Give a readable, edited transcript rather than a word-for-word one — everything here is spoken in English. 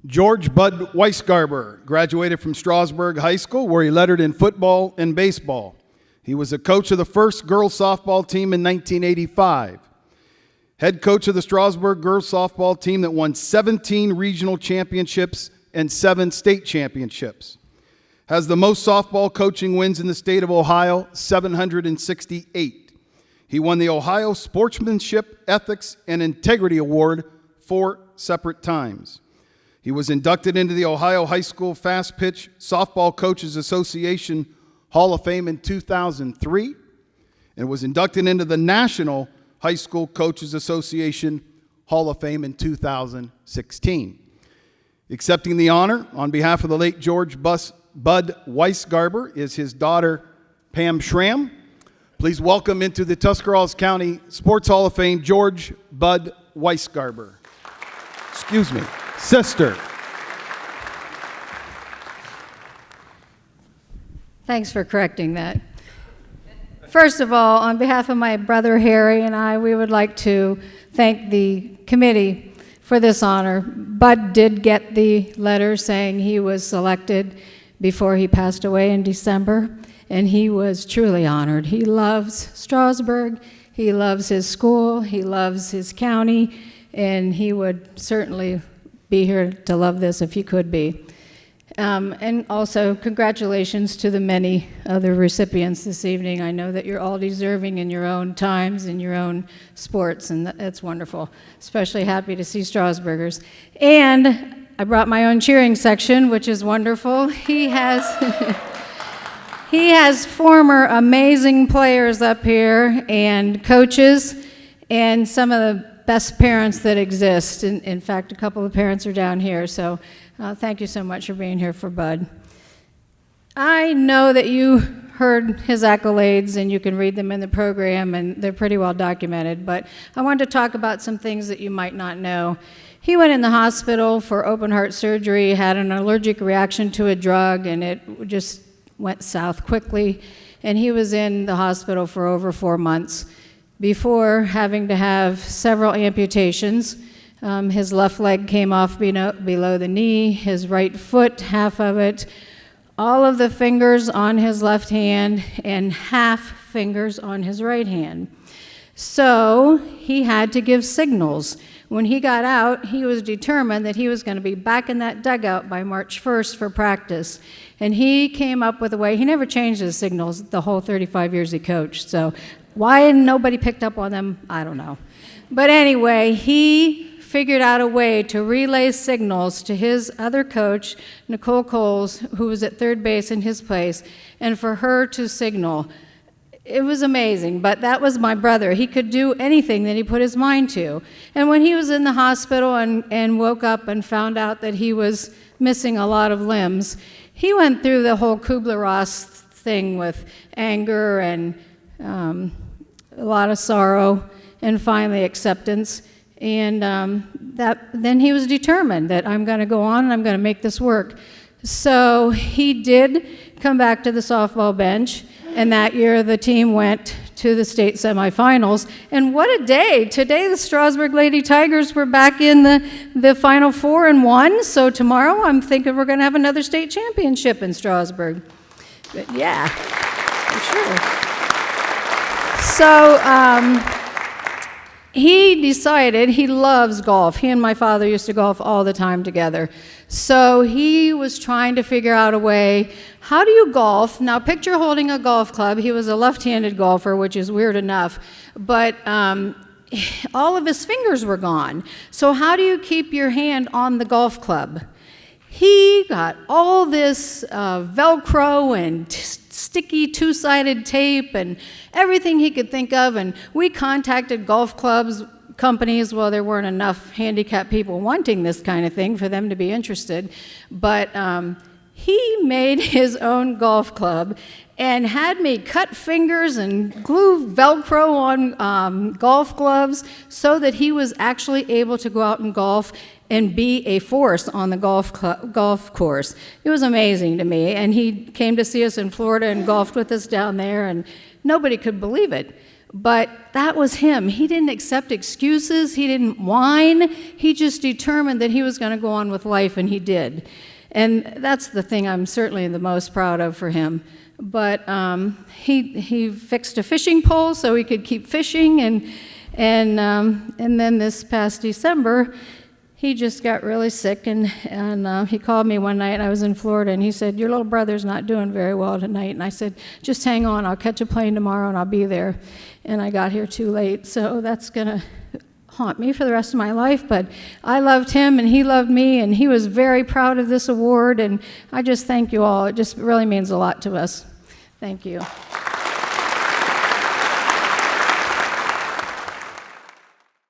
George Bud Weisgarber graduated from Strasburg High School, where he lettered in football and baseball. He was a coach of the first girls softball team in 1985. Head coach of the Strasburg girls softball team that won 17 regional championships and 7 state championships. Has the most softball coaching wins in the state of Ohio, 768. He won the Ohio Sportsmanship, Ethics, and Integrity Award 4 separate times. He was inducted into the Ohio High School Fast Pitch Softball Coaches Association Hall of Fame in 2003 and was inducted into the National High School Coaches Association Hall of Fame in 2016. Accepting the honor on behalf of the late George Bud Weisgarber is his daughter, Pam Schramm. Please welcome into the Tuscarawas County Sports Hall of Fame, George Bud Weisgarber. Excuse me, sister. Thanks for correcting that. First of all, on behalf of my brother Harry and I, we would like to thank the committee for this honor. Bud did get the letter saying he was selected before he passed away in December, and he was truly honored. He loves Strasburg, he loves his school, he loves his county, and he would certainly be here to love this if he could be. And also, congratulations to the many other recipients this evening. I know that you're all deserving in your own times, in your own sports, and that's wonderful. Especially happy to see Strasburgers. And I brought my own cheering section, which is wonderful. He has he has former amazing players up here and coaches and some of the best parents that exist. In fact, a couple of parents are down here, so thank you so much for being here for Bud. I know that you heard his accolades and you can read them in the program and they're pretty well documented, but I wanted to talk about some things that you might not know. He went in the hospital for open heart surgery, had an allergic reaction to a drug, and it just went south quickly, and he was in the hospital for over 4 months before having to have several amputations. His left leg came off below the knee, his right foot, half of it, all of the fingers on his left hand, and half fingers on his right hand. So he had to give signals. When he got out, he was determined that he was going to be back in that dugout by March 1st for practice. And he came up with a way. He never changed his signals the whole 35 years he coached. So why nobody picked up on them, I don't know. But anyway, he figured out a way to relay signals to his other coach, Nicole Coles, who was at third base in his place, and for her to signal. It was amazing, but that was my brother. He could do anything that he put his mind to. And when he was in the hospital and woke up and found out that he was missing a lot of limbs, he went through the whole Kubler-Ross thing with anger and a lot of sorrow and finally acceptance. And then he was determined that I'm going to go on and I'm going to make this work. So he did come back to the softball bench, and that year the team went to the state semifinals. And what a day. Today the Strasburg Lady Tigers were back in the Final Four and won. So tomorrow I'm thinking we're going to have another state championship in Strasburg. But yeah, for sure. So he decided he loves golf. He and my father used to golf all the time together. So he was trying to figure out a way, how do you golf? Now picture holding a golf club. He was a left-handed golfer, which is weird enough, but all of his fingers were gone. So how do you keep your hand on the golf club? He got all this Velcro and sticky two-sided tape and everything he could think of, and we contacted golf clubs, companies. Well, there weren't enough handicapped people wanting this kind of thing for them to be interested, but he made his own golf club and had me cut fingers and glue Velcro on golf gloves so that he was actually able to go out and golf and be a force on the golf course. It was amazing to me, and he came to see us in Florida and golfed with us down there, and nobody could believe it. But that was him. He didn't accept excuses. He didn't whine. He just determined that he was going to go on with life, and he did. And that's the thing I'm certainly the most proud of for him. But he fixed a fishing pole so he could keep fishing, and then this past December, he just got really sick, and he called me one night. I was in Florida, and he said, "Your little brother's not doing very well tonight." And I said, "Just hang on. I'll catch a plane tomorrow, and I'll be there." And I got here too late, so that's going to haunt me for the rest of my life. But I loved him, and he loved me, and he was very proud of this award, and I just thank you all. It just really means a lot to us. Thank you.